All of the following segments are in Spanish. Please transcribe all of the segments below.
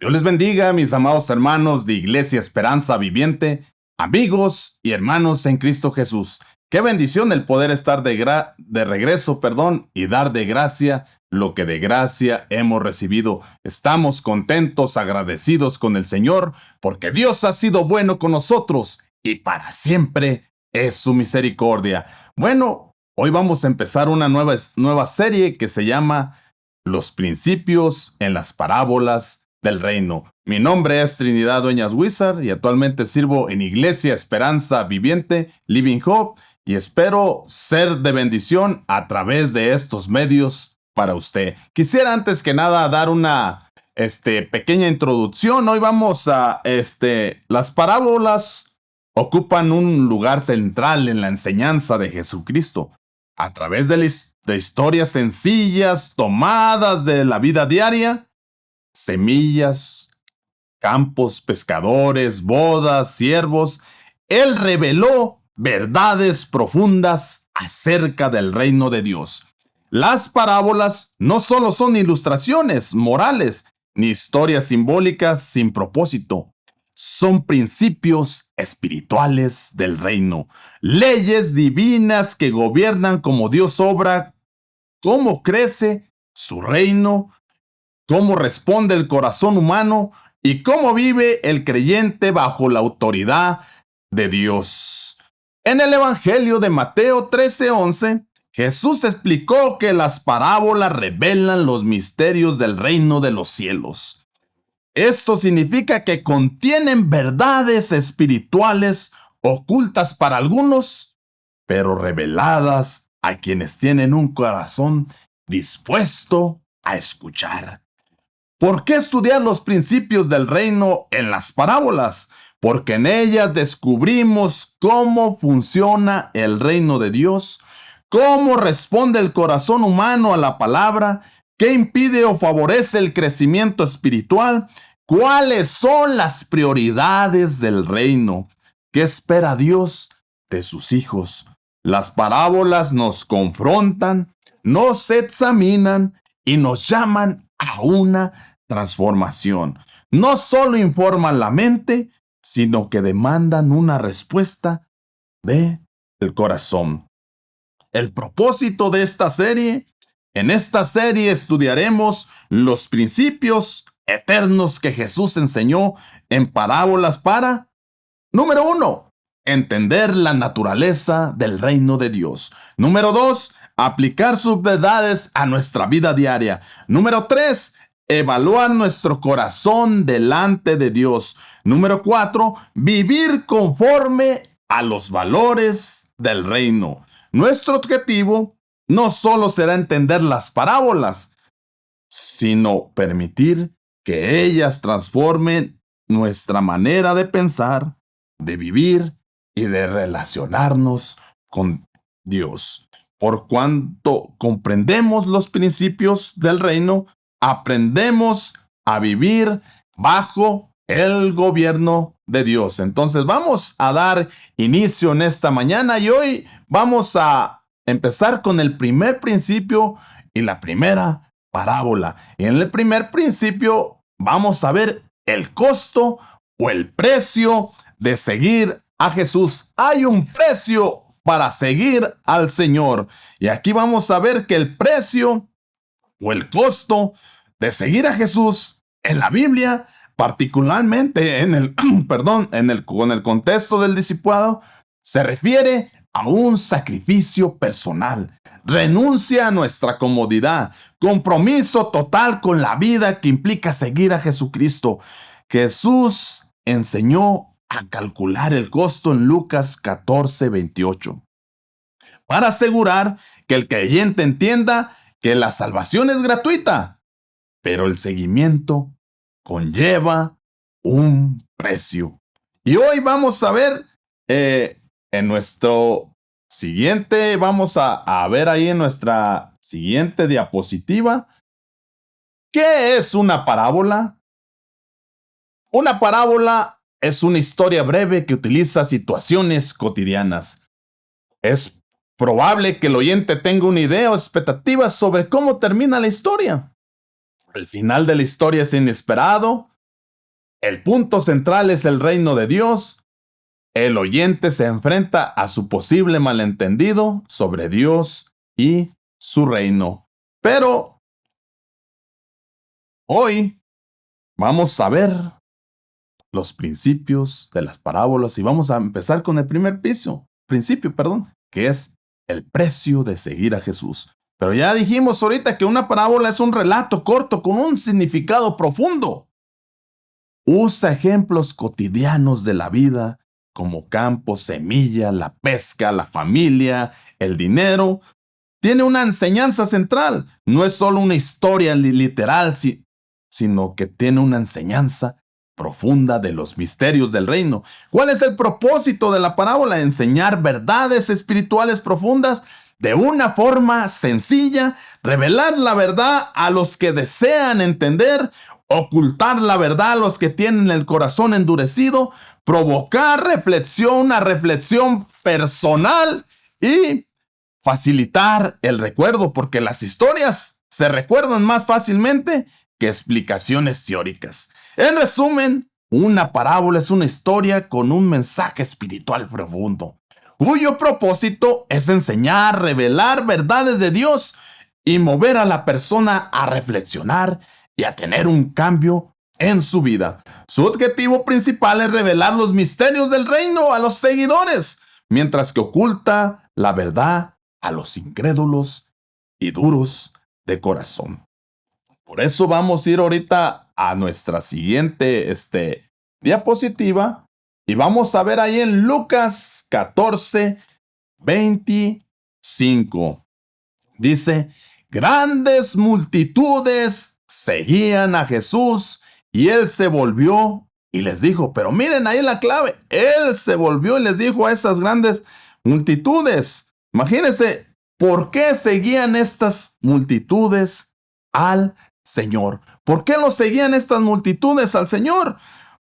Dios les bendiga, mis amados hermanos de Iglesia Esperanza Viviente, amigos y hermanos en Cristo Jesús. Qué bendición el poder estar de regreso, y dar de gracia lo que de gracia hemos recibido. Estamos contentos, agradecidos con el Señor, porque Dios ha sido bueno con nosotros y para siempre es su misericordia. Bueno, hoy vamos a empezar una nueva serie que se llama Los principios en las parábolas del reino. Mi nombre es Trinidad Dueñas Wizard y actualmente sirvo en Iglesia Esperanza Viviente, Living Hope, y espero ser de bendición a través de estos medios para usted. Quisiera antes que nada dar una pequeña introducción. Hoy vamos a las parábolas ocupan un lugar central en la enseñanza de Jesucristo a través de historias sencillas tomadas de la vida diaria. Semillas, campos, pescadores, bodas, siervos. Él reveló verdades profundas acerca del reino de Dios. Las parábolas no solo son ilustraciones morales, ni historias simbólicas sin propósito. Son principios espirituales del reino, leyes divinas que gobiernan cómo Dios obra, cómo crece su reino, cómo responde el corazón humano y cómo vive el creyente bajo la autoridad de Dios. En el Evangelio de Mateo 13:11, Jesús explicó que las parábolas revelan los misterios del reino de los cielos. Esto significa que contienen verdades espirituales ocultas para algunos, pero reveladas a quienes tienen un corazón dispuesto a escuchar. ¿Por qué estudiar los principios del reino en las parábolas? Porque en ellas descubrimos cómo funciona el reino de Dios, cómo responde el corazón humano a la palabra, qué impide o favorece el crecimiento espiritual, cuáles son las prioridades del reino, qué espera Dios de sus hijos. Las parábolas nos confrontan, nos examinan y nos llaman a una transformación. No solo informan la mente, sino que demandan una respuesta del corazón. El propósito de esta serie, en esta serie estudiaremos los principios eternos que Jesús enseñó en parábolas para, número 1, entender la naturaleza del reino de Dios. Número 2, aplicar sus verdades a nuestra vida diaria. Número 3, evaluar nuestro corazón delante de Dios. Número 4, vivir conforme a los valores del reino. Nuestro objetivo no solo será entender las parábolas, sino permitir que ellas transformen nuestra manera de pensar, de vivir y de relacionarnos con Dios. Por cuanto comprendemos los principios del reino, aprendemos a vivir bajo el gobierno de Dios. Entonces vamos a dar inicio en esta mañana y hoy vamos a empezar con el primer principio y la primera parábola. Y en el primer principio vamos a ver el costo o el precio de seguir a Jesús. Hay un precio para seguir al Señor. Y aquí vamos a ver que el precio o el costo de seguir a Jesús en la Biblia, particularmente con el contexto del discipulado, se refiere a un sacrificio personal, renuncia a nuestra comodidad, compromiso total con la vida que implica seguir a Jesucristo. Jesús enseñó a calcular el costo en Lucas 14:28, para asegurar que el creyente entienda que la salvación es gratuita, pero el seguimiento conlleva un precio. Y hoy vamos a ver en nuestro siguiente, vamos a ver ahí en nuestra siguiente diapositiva, ¿qué es una parábola? Una parábola es una historia breve que utiliza situaciones cotidianas. Es probable que el oyente tenga una idea o expectativas sobre cómo termina la historia. El final de la historia es inesperado, El punto central es el reino de Dios. El oyente se enfrenta a su posible malentendido sobre Dios y su reino. Pero hoy vamos a ver los principios de las parábolas y vamos a empezar con el primer principio, que es el precio de seguir a Jesús. Pero ya dijimos ahorita que una parábola es un relato corto con un significado profundo. Usa ejemplos cotidianos de la vida, como campo, semilla, la pesca, la familia, el dinero. Tiene una enseñanza central. No es solo una historia literal, sino que tiene una enseñanza profunda de los misterios del reino. ¿Cuál es el propósito de la parábola? Enseñar verdades espirituales profundas de una forma sencilla, revelar la verdad a los que desean entender, ocultar la verdad a los que tienen el corazón endurecido, provocar una reflexión personal y facilitar el recuerdo, porque las historias se recuerdan más fácilmente que explicaciones teóricas. En resumen, una parábola es una historia con un mensaje espiritual profundo, cuyo propósito es enseñar, revelar verdades de Dios y mover a la persona a reflexionar y a tener un cambio en su vida. Su objetivo principal es revelar los misterios del reino a los seguidores, mientras que oculta la verdad a los incrédulos y duros de corazón. Por eso vamos a ir ahorita a nuestra siguiente diapositiva y vamos a ver ahí en Lucas 14, 25. Dice, grandes multitudes seguían a Jesús y él se volvió y les dijo, pero miren ahí la clave, él se volvió y les dijo a esas grandes multitudes. Imagínense, ¿por qué seguían estas multitudes al Señor? ¿Por qué lo seguían estas multitudes al Señor?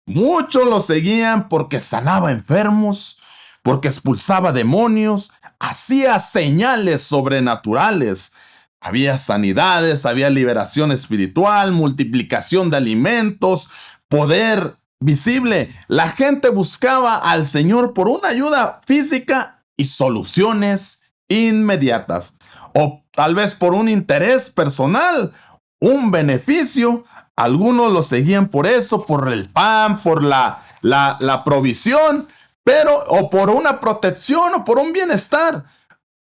Muchos lo seguían porque sanaba enfermos, porque expulsaba demonios, hacía señales sobrenaturales. Había sanidades, había liberación espiritual, multiplicación de alimentos, poder visible. La gente buscaba al Señor por una ayuda física y soluciones inmediatas. O tal vez por un interés personal, un beneficio. Algunos lo seguían por eso, por el pan, por la provisión, o por una protección o por un bienestar.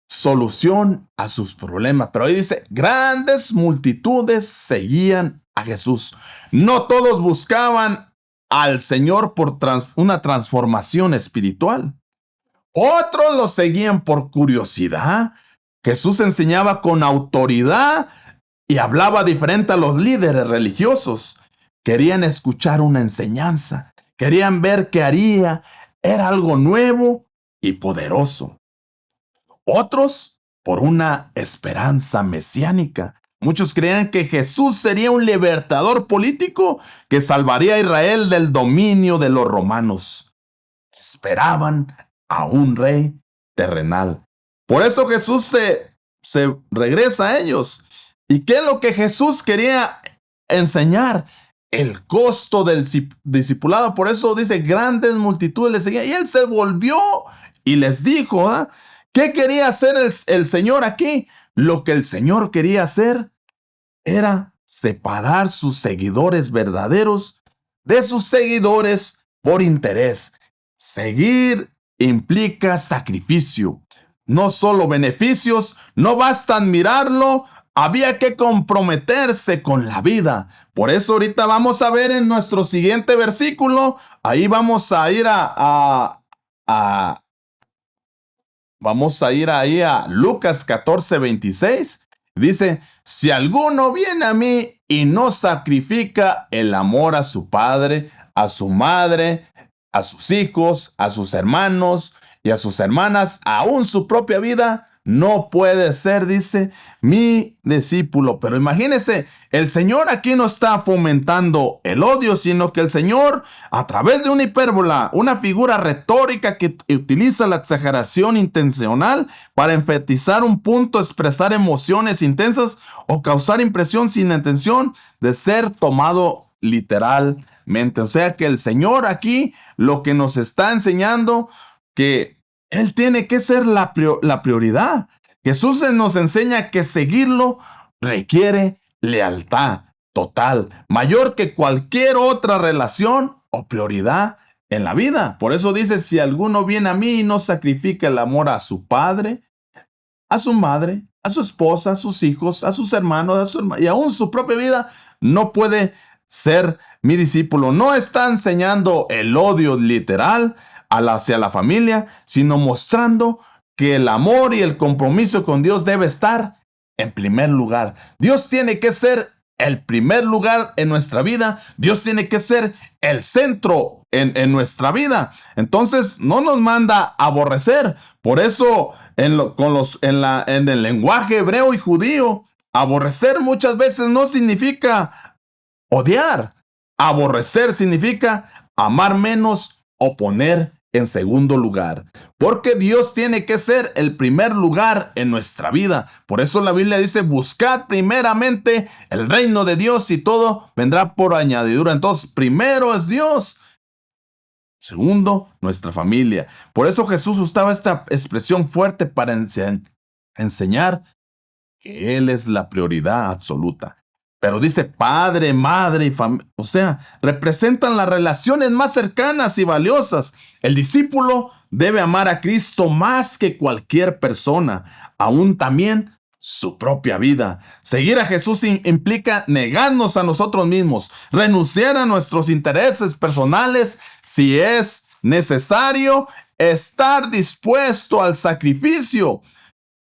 Solución a sus problemas. Pero ahí dice, grandes multitudes seguían a Jesús. No todos buscaban al Señor por una transformación espiritual. Otros lo seguían por curiosidad. Jesús enseñaba con autoridad y hablaba diferente a los líderes religiosos. Querían escuchar una enseñanza. Querían ver qué haría. Era algo nuevo y poderoso. Otros por una esperanza mesiánica. Muchos creían que Jesús sería un libertador político que salvaría a Israel del dominio de los romanos. Esperaban a un rey terrenal. Por eso Jesús se regresa a ellos. ¿Y qué es lo que Jesús quería enseñar? El costo del discipulado. Por eso dice, grandes multitudes le seguían. Y él se volvió y les dijo, ¿qué quería hacer el Señor aquí? Lo que el Señor quería hacer era separar sus seguidores verdaderos de sus seguidores por interés. Seguir implica sacrificio, no solo beneficios. No basta admirarlo, había que comprometerse con la vida. Por eso ahorita vamos a ver en nuestro siguiente versículo, ahí vamos a ir vamos a ir ahí a Lucas 14, 26. Dice, si alguno viene a mí y no sacrifica el amor a su padre, a su madre, a sus hijos, a sus hermanos y a sus hermanas, aún su propia vida, no puede ser, dice, mi discípulo. Pero imagínense, el Señor aquí no está fomentando el odio, sino que el Señor, a través de una hipérbola, una figura retórica que utiliza la exageración intencional para enfatizar un punto, expresar emociones intensas o causar impresión sin intención de ser tomado literalmente. mente. O sea que el Señor aquí lo que nos está enseñando que Él tiene que ser la prioridad. Jesús nos enseña que seguirlo requiere lealtad total, mayor que cualquier otra relación o prioridad en la vida. Por eso dice, si alguno viene a mí y no sacrifica el amor a su padre, a su madre, a su esposa, a sus hijos, a sus hermanos, y aún su propia vida, no puede ser mi discípulo. No está enseñando el odio literal hacia la familia, sino mostrando que el amor y el compromiso con Dios debe estar en primer lugar. Dios tiene que ser el primer lugar en nuestra vida. Dios tiene que ser el centro en nuestra vida. Entonces no nos manda a aborrecer. Por eso en el lenguaje hebreo y judío, aborrecer muchas veces no significa odiar. Aborrecer significa amar menos o poner en segundo lugar, porque Dios tiene que ser el primer lugar en nuestra vida. Por eso la Biblia dice, buscad primeramente el reino de Dios y todo vendrá por añadidura. Entonces, primero es Dios. Segundo, nuestra familia. Por eso Jesús usaba esta expresión fuerte para enseñar que Él es la prioridad absoluta. Pero dice padre, madre y familia, o sea, representan las relaciones más cercanas y valiosas. El discípulo debe amar a Cristo más que cualquier persona, aún también su propia vida. Seguir a Jesús implica negarnos a nosotros mismos, renunciar a nuestros intereses personales si es necesario, estar dispuesto al sacrificio.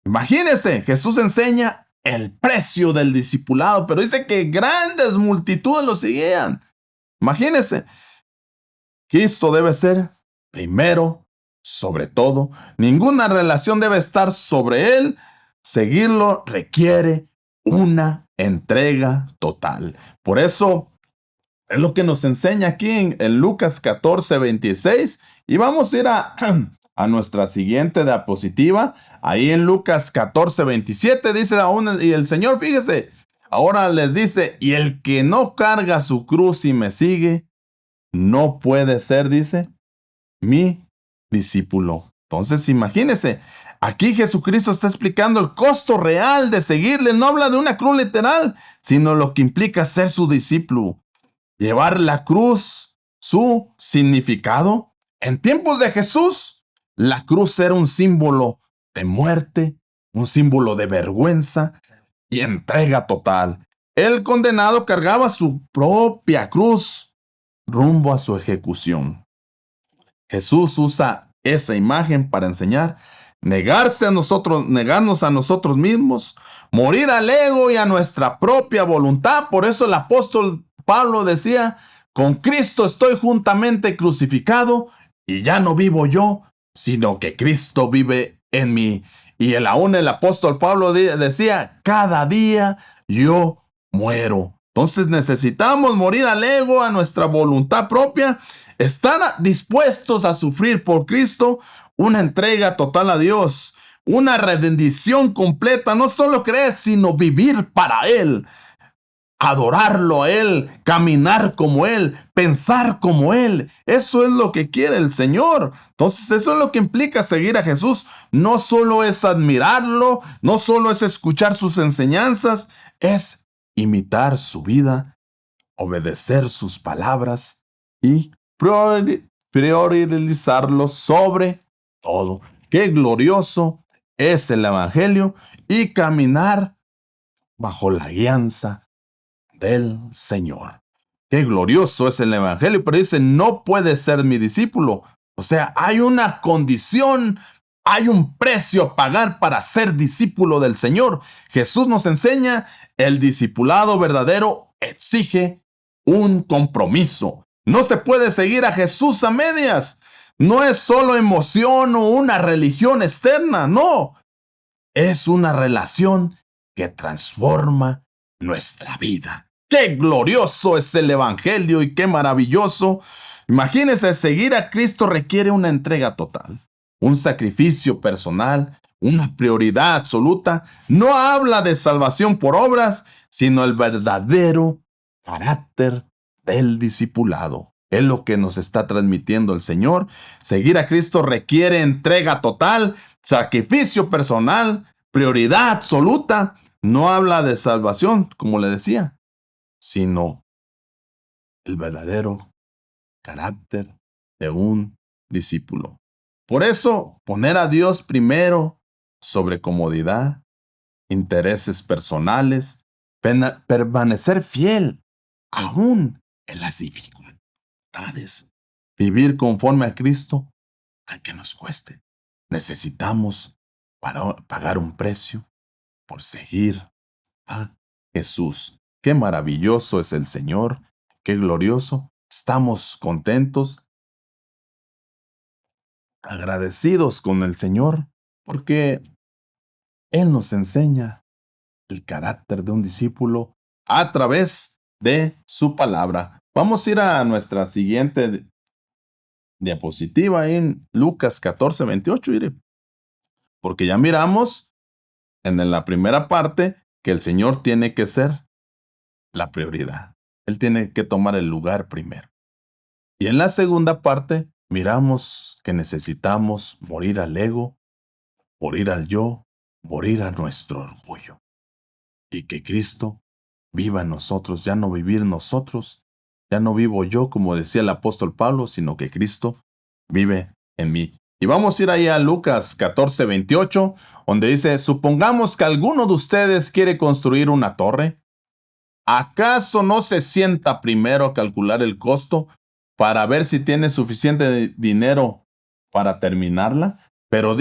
Imagínense, Jesús enseña el precio del discipulado, pero dice que grandes multitudes lo seguían. Imagínense, Cristo debe ser primero sobre todo. Ninguna relación debe estar sobre Él. Seguirlo requiere una entrega total. Por eso es lo que nos enseña aquí en Lucas 14:26. Y vamos a ir a nuestra siguiente diapositiva. Ahí en Lucas 14:27 dice aún, y el Señor, fíjese, ahora les dice, y el que no carga su cruz y me sigue, no puede ser, dice, mi discípulo. Entonces, imagínese, aquí Jesucristo está explicando el costo real de seguirle. No habla de una cruz literal, sino lo que implica ser su discípulo. Llevar la cruz, su significado. En tiempos de Jesús, la cruz era un símbolo de muerte, un símbolo de vergüenza y entrega total. El condenado cargaba su propia cruz rumbo a su ejecución. Jesús usa esa imagen para enseñar, negarnos a nosotros mismos, morir al ego y a nuestra propia voluntad. Por eso el apóstol Pablo decía, con Cristo estoy juntamente crucificado y ya no vivo yo, sino que Cristo vive en mí. Y aún el apóstol Pablo decía, cada día yo muero. Entonces necesitamos morir al ego, a nuestra voluntad propia, estar dispuestos a sufrir por Cristo, una entrega total a Dios, una rendición completa, no solo creer, sino vivir para Él. Adorarlo a Él, caminar como Él, pensar como Él. Eso es lo que quiere el Señor. Entonces eso es lo que implica seguir a Jesús. No solo es admirarlo, no solo es escuchar sus enseñanzas, es imitar su vida, obedecer sus palabras y priorizarlo sobre todo. Qué glorioso es el Evangelio y caminar bajo la guianza del Señor. Qué glorioso es el Evangelio, pero dice, no puede ser mi discípulo. O sea, hay una condición, hay un precio a pagar para ser discípulo del Señor. Jesús nos enseña, el discipulado verdadero exige un compromiso. No se puede seguir a Jesús a medias. No es solo emoción o una religión externa, no. Es una relación que transforma nuestra vida. ¡Qué glorioso es el Evangelio y qué maravilloso! Imagínense, seguir a Cristo requiere una entrega total, un sacrificio personal, una prioridad absoluta. No habla de salvación por obras, sino el verdadero carácter del discipulado. Es lo que nos está transmitiendo el Señor. Seguir a Cristo requiere entrega total, sacrificio personal, prioridad absoluta. No habla de salvación, como le decía, sino el verdadero carácter de un discípulo. Por eso, poner a Dios primero sobre comodidad, intereses personales, permanecer fiel aún en las dificultades, vivir conforme a Cristo, aunque nos cueste. Necesitamos pagar un precio por seguir a Jesús. Qué maravilloso es el Señor, qué glorioso. Estamos contentos, agradecidos con el Señor, porque Él nos enseña el carácter de un discípulo a través de su palabra. Vamos a ir a nuestra siguiente diapositiva en Lucas 14:28, mire, porque ya miramos en la primera parte que el Señor tiene que ser la prioridad. Él tiene que tomar el lugar primero. Y en la segunda parte miramos que necesitamos morir al ego, morir al yo, morir a nuestro orgullo. Y que Cristo viva en nosotros, ya no vivir nosotros, ya no vivo yo, como decía el apóstol Pablo, sino que Cristo vive en mí. Y vamos a ir ahí a Lucas 14:28, donde dice, supongamos que alguno de ustedes quiere construir una torre. ¿Acaso no se sienta primero a calcular el costo para ver si tiene suficiente dinero para terminarla? Pero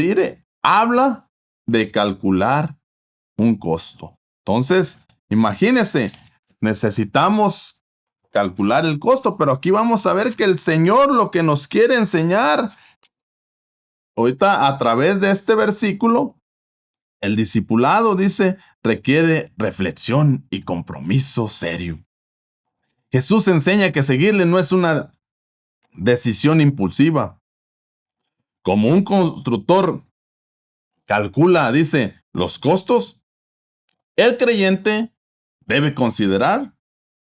habla de calcular un costo. Entonces, imagínense, necesitamos calcular el costo, pero aquí vamos a ver que el Señor lo que nos quiere enseñar ahorita a través de este versículo, el discipulado, dice, requiere reflexión y compromiso serio. Jesús enseña que seguirle no es una decisión impulsiva. Como un constructor calcula, dice, los costos, el creyente debe considerar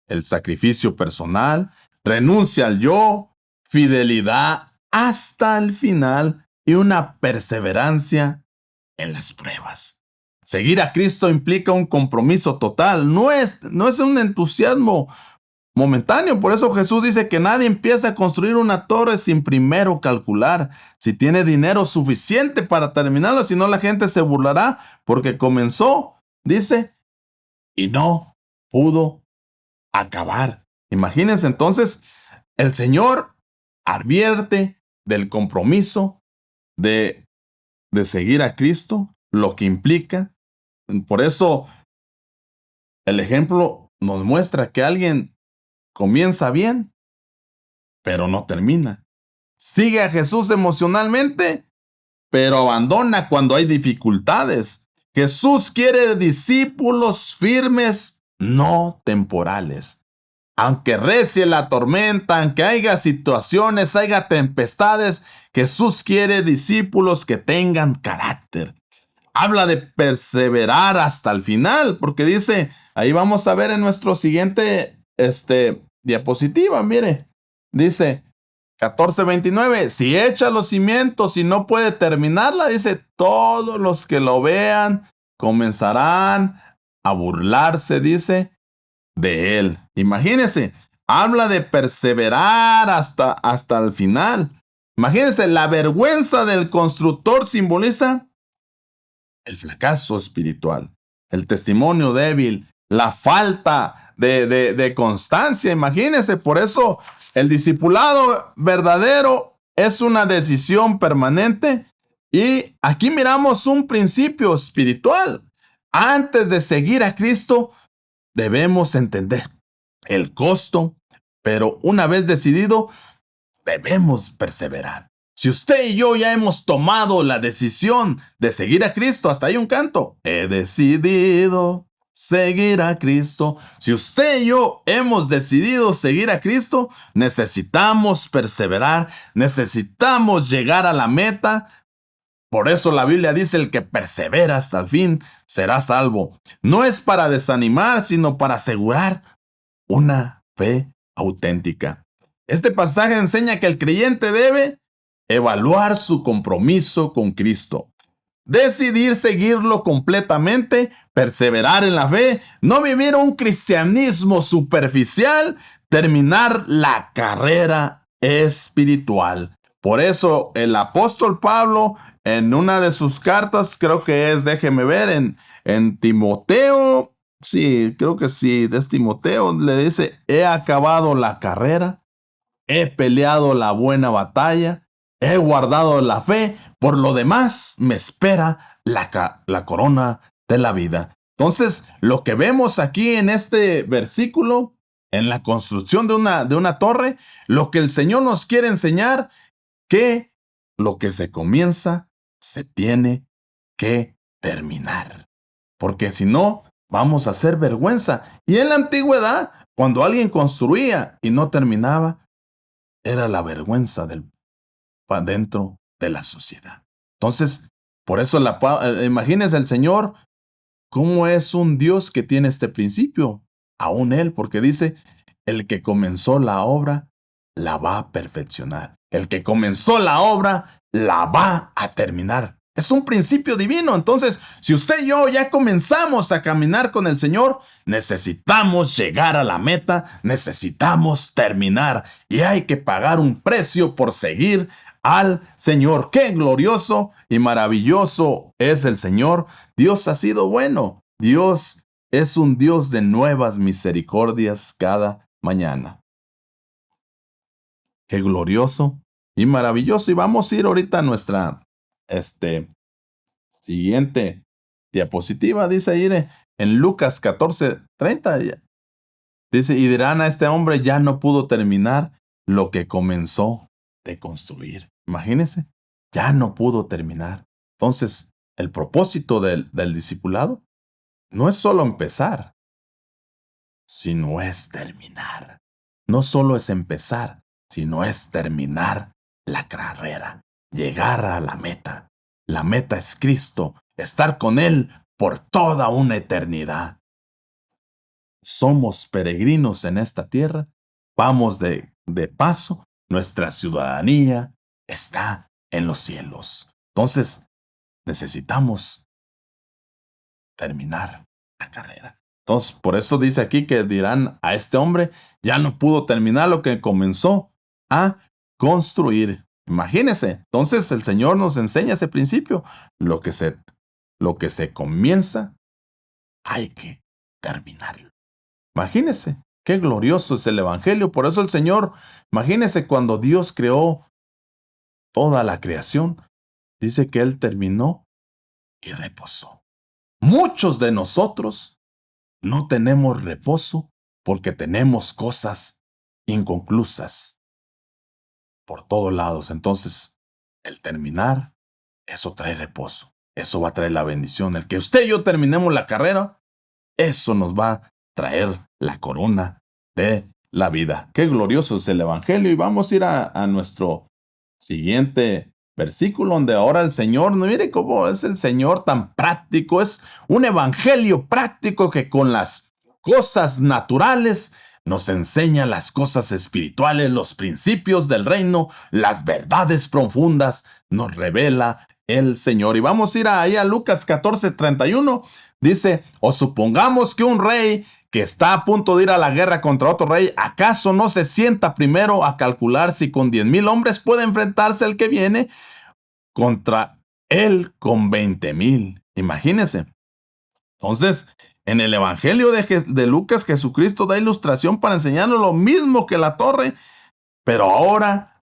el sacrificio personal, renuncia al yo, fidelidad hasta el final y una perseverancia en las pruebas. Seguir a Cristo implica un compromiso total, no es un entusiasmo momentáneo. Por eso Jesús dice que nadie empieza a construir una torre sin primero calcular si tiene dinero suficiente para terminarlo, si no la gente se burlará porque comenzó, dice, y no pudo acabar. Imagínense entonces, el Señor advierte del compromiso de seguir a Cristo, lo que implica. Por eso el ejemplo nos muestra que alguien comienza bien, pero no termina. Sigue a Jesús emocionalmente, pero abandona cuando hay dificultades. Jesús quiere discípulos firmes, no temporales. Aunque recie la tormenta, aunque haya situaciones, haya tempestades, Jesús quiere discípulos que tengan carácter. Habla de perseverar hasta el final, porque dice, ahí vamos a ver en nuestro siguiente diapositiva, mire, dice 14:29, si echa los cimientos y no puede terminarla, dice, todos los que lo vean comenzarán a burlarse, dice, de él. Imagínense, habla de perseverar hasta el final. Imagínense, la vergüenza del constructor simboliza el fracaso espiritual, el testimonio débil, la falta de constancia. Imagínense, por eso el discipulado verdadero es una decisión permanente. Y aquí miramos un principio espiritual. Antes de seguir a Cristo, debemos entender el costo, pero una vez decidido, debemos perseverar. Si usted y yo ya hemos tomado la decisión de seguir a Cristo, hasta ahí un canto, he decidido seguir a Cristo. Si usted y yo hemos decidido seguir a Cristo, necesitamos perseverar, necesitamos llegar a la meta. Por eso la Biblia dice, el que persevera hasta el fin será salvo. No es para desanimar, sino para asegurar una fe auténtica. Este pasaje enseña que el creyente debe evaluar su compromiso con Cristo, decidir seguirlo completamente, perseverar en la fe, no vivir un cristianismo superficial, terminar la carrera espiritual. Por eso el apóstol Pablo en una de sus cartas, creo que es, déjeme ver, en Timoteo, sí, creo que sí, es Timoteo, le dice, he acabado la carrera, he peleado la buena batalla, he guardado la fe, por lo demás me espera la corona de la vida. Entonces, lo que vemos aquí en este versículo, en la construcción de una torre, lo que el Señor nos quiere enseñar, que lo que se comienza, se tiene que terminar. Porque si no, vamos a hacer vergüenza. Y en la antigüedad, cuando alguien construía y no terminaba, era la vergüenza dentro de la sociedad. Entonces, por eso imagínense el Señor, cómo es un Dios que tiene este principio, aún Él, porque dice, el que comenzó la obra, la va a perfeccionar. El que comenzó la obra, la va a terminar. Es un principio divino. Entonces, si usted y yo ya comenzamos a caminar con el Señor, necesitamos llegar a la meta, necesitamos terminar. Y hay que pagar un precio por seguir al Señor. Qué glorioso y maravilloso es el Señor. Dios ha sido bueno. Dios es un Dios de nuevas misericordias cada mañana. Qué glorioso y maravilloso. Y vamos a ir ahorita a nuestra siguiente diapositiva. Dice ahí en Lucas 14:30. Dice, y dirán a este hombre, ya no pudo terminar lo que comenzó de construir. Imagínense, ya no pudo terminar. Entonces, el propósito del discipulado no es solo empezar, sino es terminar. No solo es empezar, sino es terminar la carrera, llegar a la meta. La meta es Cristo, estar con Él por toda una eternidad. Somos peregrinos en esta tierra, vamos de paso, nuestra ciudadanía está en los cielos. Entonces, necesitamos terminar la carrera. Entonces, por eso dice aquí que dirán a este hombre, ya no pudo terminar lo que comenzó a construir. Imagínese. Entonces, el Señor nos enseña ese principio. Lo que se comienza, hay que terminarlo. Imagínese. Qué glorioso es el Evangelio. Por eso el Señor, imagínese cuando Dios creó toda la creación, dice que Él terminó y reposó. Muchos de nosotros no tenemos reposo porque tenemos cosas inconclusas por todos lados. Entonces, el terminar, eso trae reposo. Eso va a traer la bendición. El que usted y yo terminemos la carrera, eso nos va a traer la corona de la vida. Qué glorioso es el Evangelio. Y vamos a ir a nuestro siguiente versículo, donde ahora el Señor, mire cómo es el Señor tan práctico. Es un evangelio práctico que con las cosas naturales nos enseña las cosas espirituales, los principios del reino, las verdades profundas, nos revela el Señor. Y vamos a ir ahí a Lucas 14:31. Dice, o supongamos que un rey que está a punto de ir a la guerra contra otro rey, ¿acaso no se sienta primero a calcular si con 10,000 hombres puede enfrentarse al que viene contra él con 20,000? Imagínense. Entonces, en el Evangelio de Lucas, Jesucristo da ilustración para enseñarnos lo mismo que la torre, pero ahora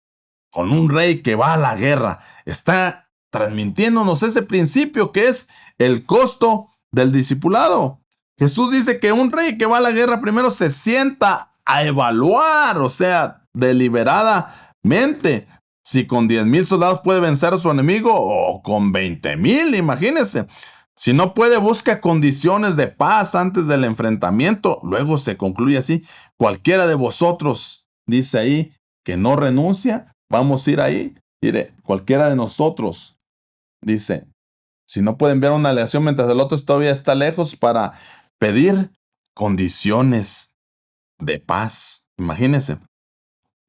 con un rey que va a la guerra. Está transmitiéndonos ese principio que es el costo del discipulado. Jesús dice que un rey que va a la guerra primero se sienta a evaluar, o sea, deliberadamente, si con 10,000 soldados puede vencer a su enemigo o con 20,000, imagínense. Si no puede, busca condiciones de paz antes del enfrentamiento. Luego se concluye así, cualquiera de vosotros, dice ahí, que no renuncia, vamos a ir ahí. Mire, cualquiera de nosotros, dice, si no puede enviar una alegación mientras el otro todavía está lejos para pedir condiciones de paz. Imagínense.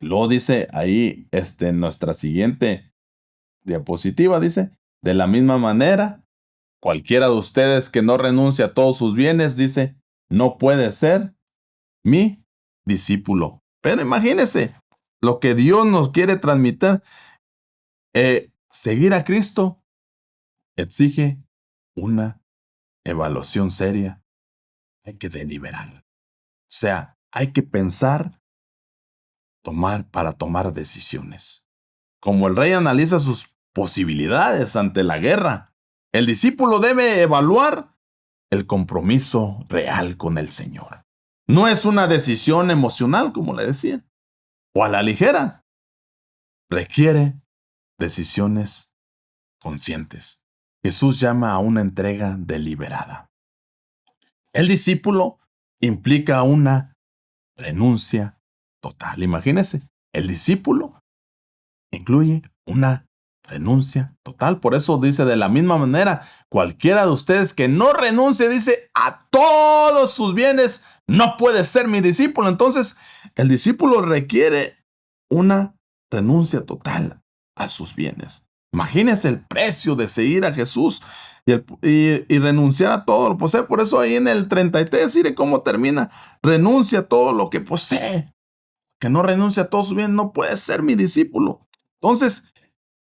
Luego dice ahí, en nuestra siguiente diapositiva, dice, de la misma manera, cualquiera de ustedes que no renuncie a todos sus bienes, dice, no puede ser mi discípulo. Pero imagínense lo que Dios nos quiere transmitir. Seguir a Cristo exige una evaluación seria. Hay que deliberar. O sea, hay que pensar, para tomar decisiones. Como el rey analiza sus posibilidades ante la guerra, el discípulo debe evaluar el compromiso real con el Señor. No es una decisión emocional, como le decía, o a la ligera. Requiere decisiones conscientes. Jesús llama a una entrega deliberada. El discípulo implica una renuncia total. Imagínese, el discípulo incluye una renuncia total. Por eso dice, de la misma manera, cualquiera de ustedes que no renuncie, dice, a todos sus bienes, no puede ser mi discípulo. Entonces, el discípulo requiere una renuncia total a sus bienes. Imagínense el precio de seguir a Jesús y renunciar a todo lo posee. Por eso ahí en el 33, mire cómo termina. Renuncia a todo lo que posee. Que no renuncia a todo su bien no puede ser mi discípulo. Entonces,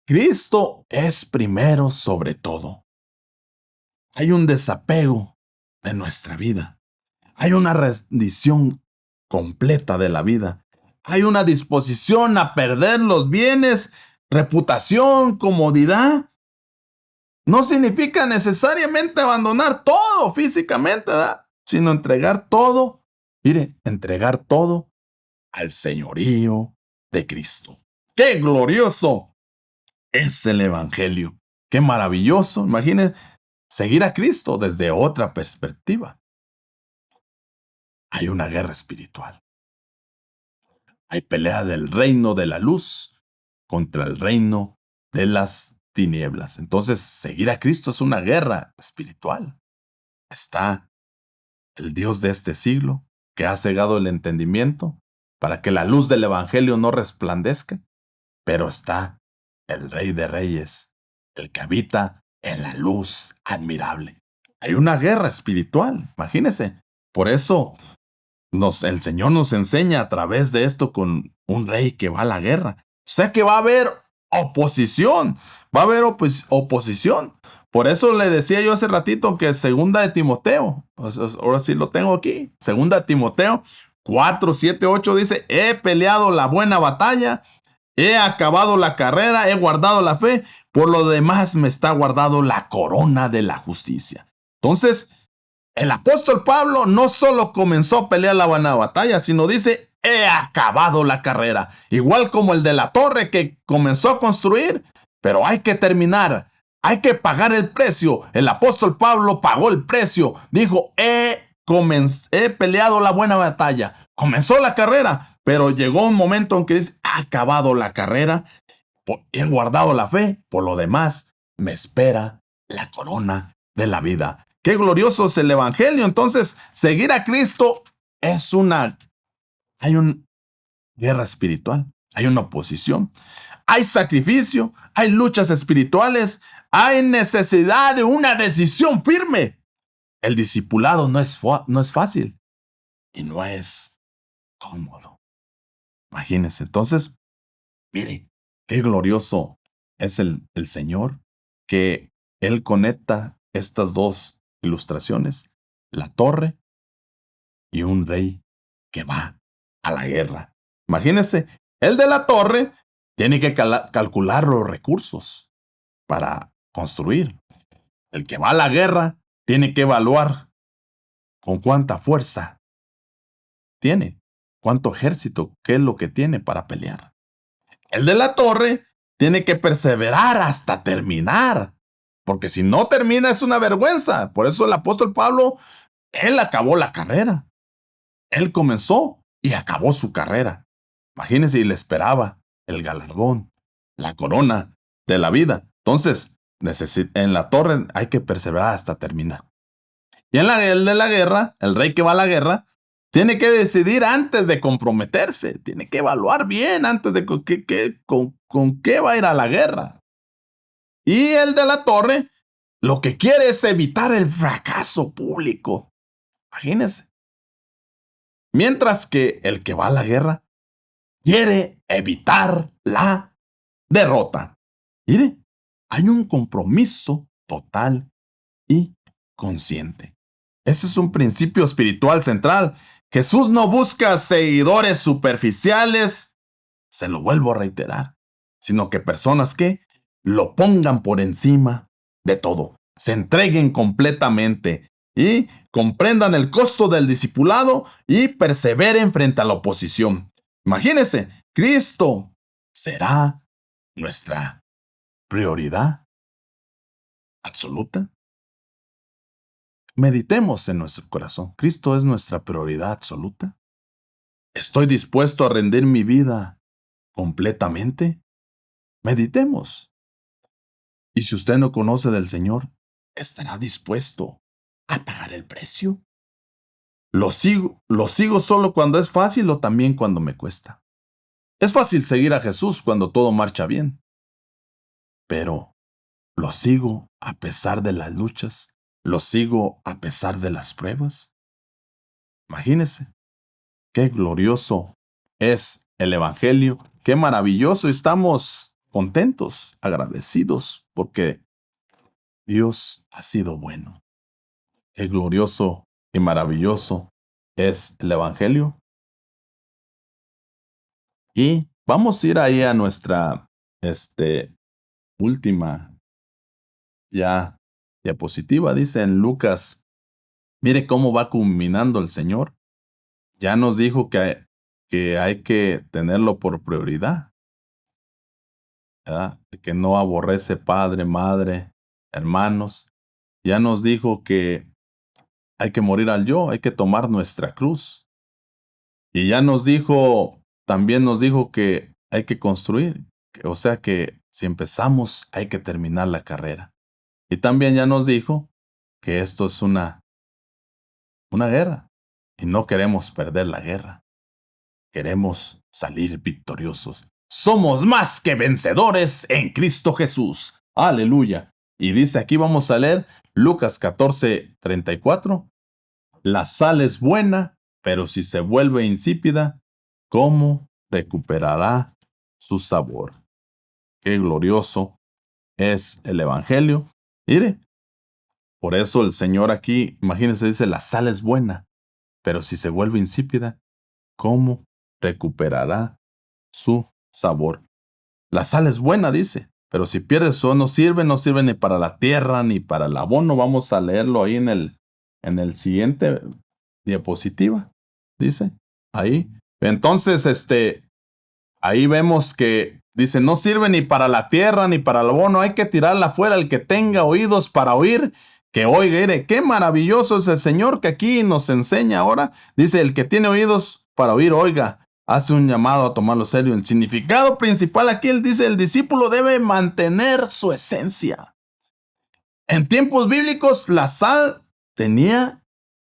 Cristo es primero sobre todo. Hay un desapego de nuestra vida. Hay una rendición completa de la vida. Hay una disposición a perder los bienes, reputación, comodidad. No significa necesariamente abandonar todo físicamente, ¿verdad? Sino entregar todo. Mire, entregar todo al señorío de Cristo. ¡Qué glorioso es el Evangelio! ¡Qué maravilloso! Imaginen seguir a Cristo desde otra perspectiva. Hay una guerra espiritual. Hay pelea del reino de la luz contra el reino de las tinieblas. Entonces, seguir a Cristo es una guerra espiritual. Está el Dios de este siglo que ha cegado el entendimiento para que la luz del Evangelio no resplandezca, pero está el Rey de Reyes, el que habita en la luz admirable. Hay una guerra espiritual, imagínese. Por eso el Señor nos enseña a través de esto con un rey que va a la guerra. O sea que va a haber oposición, va a haber oposición. Por eso le decía yo hace ratito que segunda de Timoteo, ahora sí lo tengo aquí, segunda de Timoteo 4, 7, 8 dice, he peleado la buena batalla, he acabado la carrera, he guardado la fe, por lo demás me está guardado la corona de la justicia. Entonces, el apóstol Pablo no solo comenzó a pelear la buena batalla, sino dice, he acabado la carrera. Igual como el de la torre que comenzó a construir, pero hay que terminar, hay que pagar el precio. El apóstol Pablo pagó el precio. Dijo, he peleado la buena batalla. Comenzó la carrera, pero llegó un momento en que dice, he acabado la carrera, he guardado la fe, por lo demás me espera la corona de la vida. Qué glorioso es el Evangelio. Entonces, seguir a Cristo hay una guerra espiritual, hay una oposición, hay sacrificio, hay luchas espirituales, hay necesidad de una decisión firme. El discipulado no es fácil y no es cómodo. Imagínense. Entonces, mire, qué glorioso es el Señor, que Él conecta estas dos ilustraciones, la torre y un rey que va a la guerra. Imagínense, el de la torre tiene que calcular los recursos para construir. El que va a la guerra tiene que evaluar con cuánta fuerza tiene, cuánto ejército, qué es lo que tiene para pelear. El de la torre tiene que perseverar hasta terminar, porque si no termina es una vergüenza. Por eso el apóstol Pablo, él acabó la carrera. Él comenzó y acabó su carrera. Imagínense, y le esperaba el galardón, la corona de la vida. Entonces, en la torre hay que perseverar hasta terminar. Y el de la guerra, el rey que va a la guerra, Tiene que decidir antes de comprometerse. Tiene que evaluar bien antes de con qué va a ir a la guerra. Y el de la torre lo que quiere es evitar el fracaso público. Imagínense. Mientras que el que va a la guerra quiere evitar la derrota. Mire, hay un compromiso total y consciente. Ese es un principio espiritual central. Jesús no busca seguidores superficiales, se lo vuelvo a reiterar, sino que personas que lo pongan por encima de todo, se entreguen completamente y comprendan el costo del discipulado y perseveren frente a la oposición. Imagínense, Cristo será nuestra prioridad absoluta. Meditemos en nuestro corazón. ¿Cristo es nuestra prioridad absoluta? ¿Estoy dispuesto a rendir mi vida completamente? Meditemos. Y si usted no conoce del Señor, ¿estará dispuesto a pagar el precio? Lo sigo solo cuando es fácil o también cuando me cuesta. Es fácil seguir a Jesús cuando todo marcha bien, pero lo sigo a pesar de las luchas, lo sigo a pesar de las pruebas. Imagínese. Qué glorioso es el Evangelio, qué maravilloso. Estamos contentos, agradecidos, porque Dios ha sido bueno. Qué glorioso y maravilloso es el Evangelio. Y vamos a ir ahí a nuestra última ya diapositiva. Dice en Lucas, mire cómo va culminando el Señor. Ya nos dijo que hay que tenerlo por prioridad, ¿verdad? Que no aborrece padre, madre, hermanos. Ya nos dijo que hay que morir al yo, hay que tomar nuestra cruz. Y ya nos dijo, también nos dijo que hay que construir. O sea que si empezamos, hay que terminar la carrera. Y también ya nos dijo que esto es una guerra. Y no queremos perder la guerra. Queremos salir victoriosos. Somos más que vencedores en Cristo Jesús. Aleluya. Y dice aquí, vamos a leer Lucas 14:34. La sal es buena, pero si se vuelve insípida, ¿cómo recuperará su sabor? Qué glorioso es el Evangelio. Mire, por eso el Señor aquí, imagínense, dice, la sal es buena, pero si se vuelve insípida, ¿cómo recuperará su sabor? La sal es buena, dice, pero si pierde su no sirve ni para la tierra ni para el abono. Vamos a leerlo ahí en el siguiente diapositiva. Dice, ahí. Entonces, ahí vemos que dice, no sirve ni para la tierra ni para el abono, hay que tirarla afuera. El que tenga oídos para oír, que oiga. Mire, qué maravilloso es el Señor que aquí nos enseña ahora. Dice, el que tiene oídos para oír, oiga. Hace un llamado a tomarlo serio. El significado principal aquí, él dice, el discípulo debe mantener su esencia. En tiempos bíblicos, la sal tenía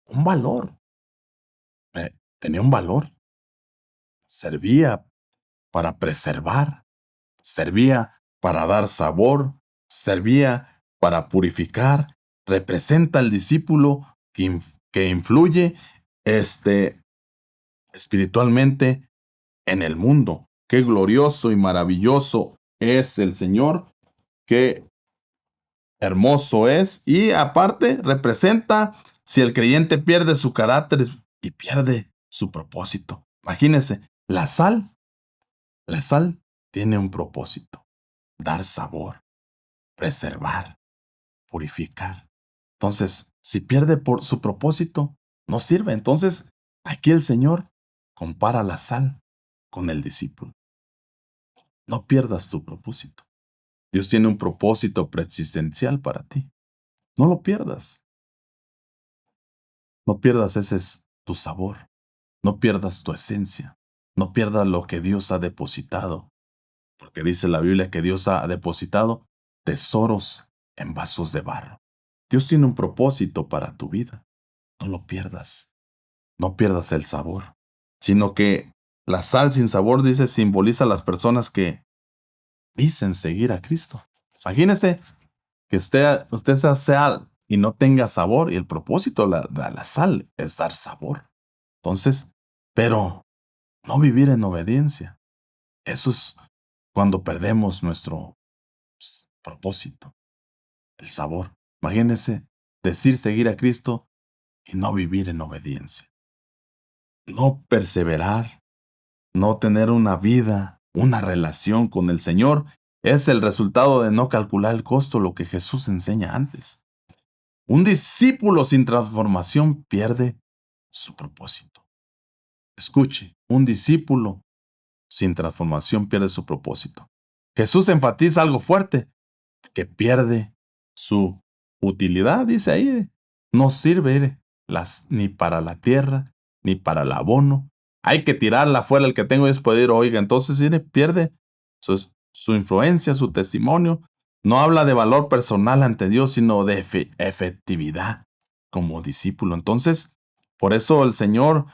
un valor. Tenía un valor. Servía para preservar, servía para dar sabor, servía para purificar. Representa al discípulo que influye espiritualmente en el mundo. Qué glorioso y maravilloso es el Señor, qué hermoso es. Y aparte representa si el creyente pierde su carácter y pierde su propósito. Imagínense, la sal tiene un propósito: dar sabor, preservar, purificar. Entonces, si pierde por su propósito, no sirve. Entonces, aquí el Señor compara la sal con el discípulo. No pierdas tu propósito. Dios tiene un propósito preexistencial para ti. No lo pierdas. No pierdas ese es tu sabor. No pierdas tu esencia. No pierdas lo que Dios ha depositado. Porque dice la Biblia que Dios ha depositado tesoros en vasos de barro. Dios tiene un propósito para tu vida. No lo pierdas. no pierdas el sabor, sino que la sal sin sabor, dice, simboliza a las personas que dicen seguir a Cristo. Imagínese que usted sea sal y no tenga sabor, y el propósito de la sal es dar sabor. Entonces, pero no vivir en obediencia. Eso es cuando perdemos nuestro propósito, el sabor. Imagínese decir seguir a Cristo y no vivir en obediencia. No perseverar, no tener una vida, una relación con el Señor, es el resultado de no calcular el costo, lo que Jesús enseña antes. Un discípulo sin transformación pierde su propósito. Escuche, un discípulo sin transformación pierde su propósito. Jesús enfatiza algo fuerte, que pierde su utilidad, dice ahí. No sirve ni para la tierra, ni para el abono. Hay que tirarla fuera, el que tengo es poder, oiga. Entonces, pierde su influencia, su testimonio. No habla de valor personal ante Dios, sino de efectividad como discípulo. Entonces, por eso el Señor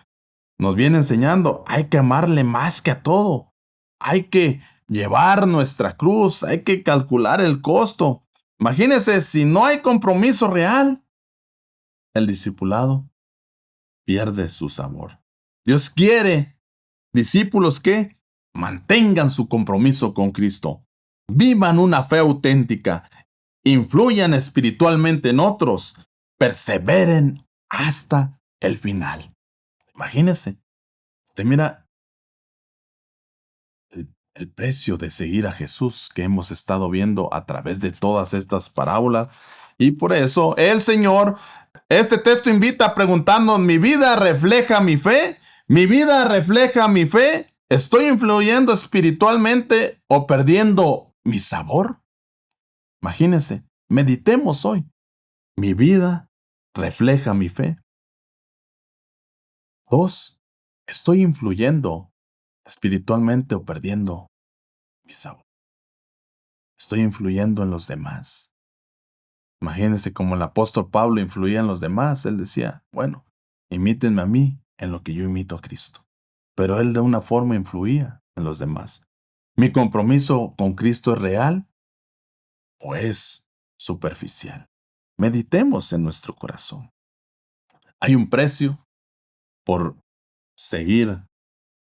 nos viene enseñando, hay que amarle más que a todo. Hay que llevar nuestra cruz, hay que calcular el costo. Imagínese, si no hay compromiso real, el discipulado pierde su sabor. Dios quiere discípulos que mantengan su compromiso con Cristo, vivan una fe auténtica, influyan espiritualmente en otros, perseveren hasta el final. Imagínese, usted mira el precio de seguir a Jesús que hemos estado viendo a través de todas estas parábolas. Y por eso el Señor, este texto invita a preguntarnos, ¿mi vida refleja mi fe? ¿Mi vida refleja mi fe? ¿Estoy influyendo espiritualmente o perdiendo mi sabor? Imagínense, meditemos hoy. ¿Mi vida refleja mi fe? 2. ¿Estoy influyendo espiritualmente o perdiendo mi sabor? Estoy influyendo en los demás. Imagínense cómo el apóstol Pablo influía en los demás. Él decía, bueno, imítenme a mí en lo que yo imito a Cristo. Pero él de una forma influía en los demás. ¿Mi compromiso con Cristo es real o es superficial? Meditemos en nuestro corazón. Hay un precio por seguir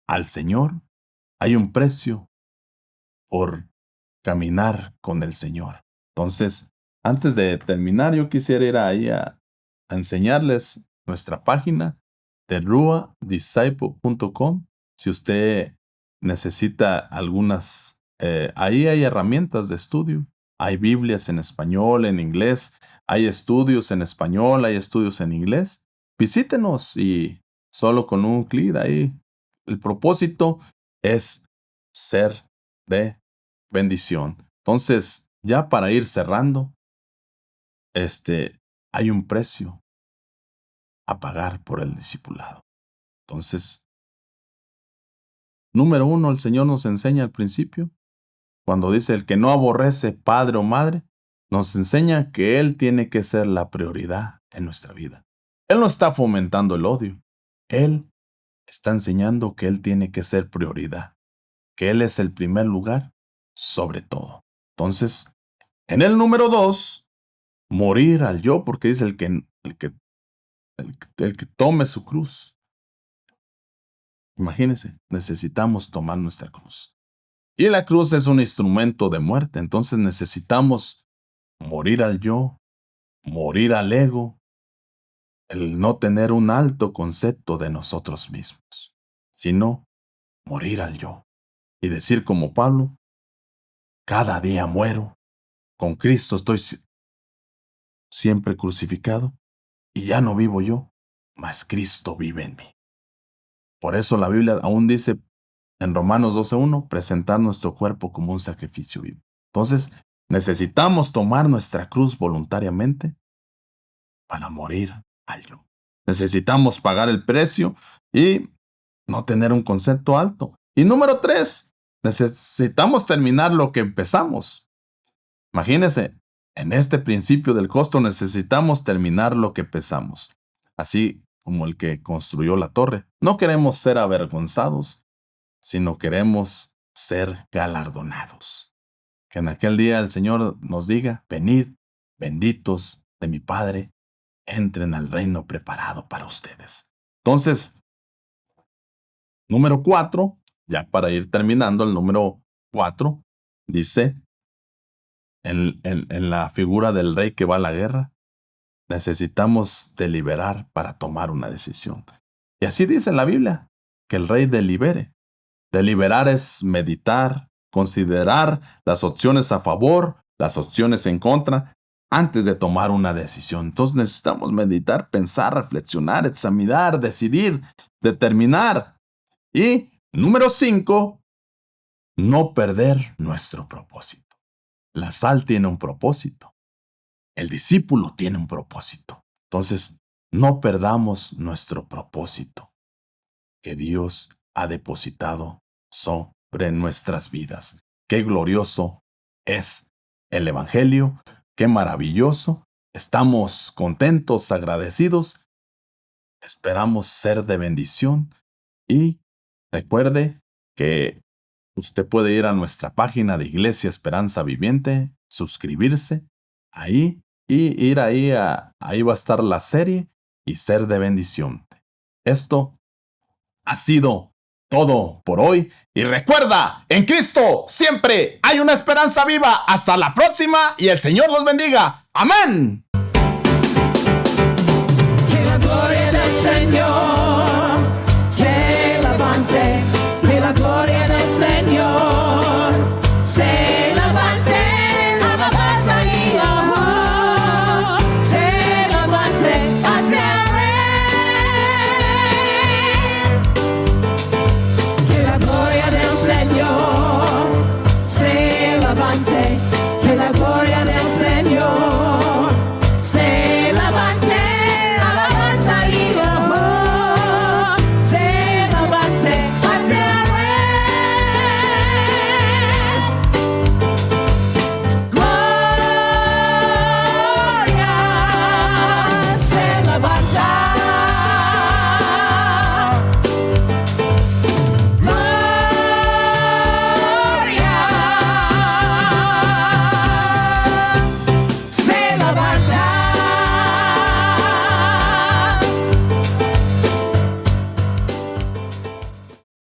al Señor. Hay un precio por caminar con el Señor. Entonces, antes de terminar, yo quisiera ir ahí a enseñarles nuestra página de ruadisciple.com. Si usted necesita algunas, ahí hay herramientas de estudio. Hay Biblias en español, en inglés. Hay estudios en español, hay estudios en inglés. Visítenos y solo con un clic ahí. El propósito es ser de bendición. Entonces, ya para ir cerrando, hay un precio a pagar por el discipulado. Entonces, número 1, el Señor nos enseña al principio, cuando dice el que no aborrece padre o madre, nos enseña que Él tiene que ser la prioridad en nuestra vida. Él no está fomentando el odio. Él está enseñando que Él tiene que ser prioridad, que Él es el primer lugar sobre todo. Entonces, en el número 2, morir al yo, porque dice el que tome su cruz. Imagínense, necesitamos tomar nuestra cruz. Y la cruz es un instrumento de muerte, entonces necesitamos morir al yo, morir al ego, el no tener un alto concepto de nosotros mismos, sino morir al yo. Y decir como Pablo, cada día muero, con Cristo estoy siempre crucificado, y ya no vivo yo, mas Cristo vive en mí. Por eso la Biblia aún dice en Romanos 12:1, presentar nuestro cuerpo como un sacrificio vivo. Entonces, necesitamos tomar nuestra cruz voluntariamente para morir al yo. Necesitamos pagar el precio y no tener un concepto alto. Y número 3, necesitamos terminar lo que empezamos. Imagínense, en este principio del costo necesitamos terminar lo que empezamos. Así como el que construyó la torre. No queremos ser avergonzados, sino queremos ser galardonados. Que en aquel día el Señor nos diga: venid, benditos de mi Padre, entren al reino preparado para ustedes. Entonces, número 4, ya para ir terminando, el número 4 dice, en la figura del rey que va a la guerra, necesitamos deliberar para tomar una decisión. Y así dice la Biblia, que el rey delibere. Deliberar es meditar, considerar las opciones a favor, las opciones en contra, antes de tomar una decisión. Entonces necesitamos meditar, pensar, reflexionar, examinar, decidir, determinar. Y número 5, no perder nuestro propósito. La sal tiene un propósito. El discípulo tiene un propósito. Entonces, no perdamos nuestro propósito que Dios ha depositado sobre nuestras vidas. Qué glorioso es el Evangelio, qué maravilloso. Estamos contentos, agradecidos. Esperamos ser de bendición. Y recuerde que usted puede ir a nuestra página de Iglesia Esperanza Viviente, suscribirse ahí y ir ahí va a estar la serie y ser de bendición. Esto ha sido todo por hoy. Y recuerda, en Cristo siempre hay una esperanza viva. Hasta la próxima y el Señor los bendiga. Amén. Que la gloria del Señor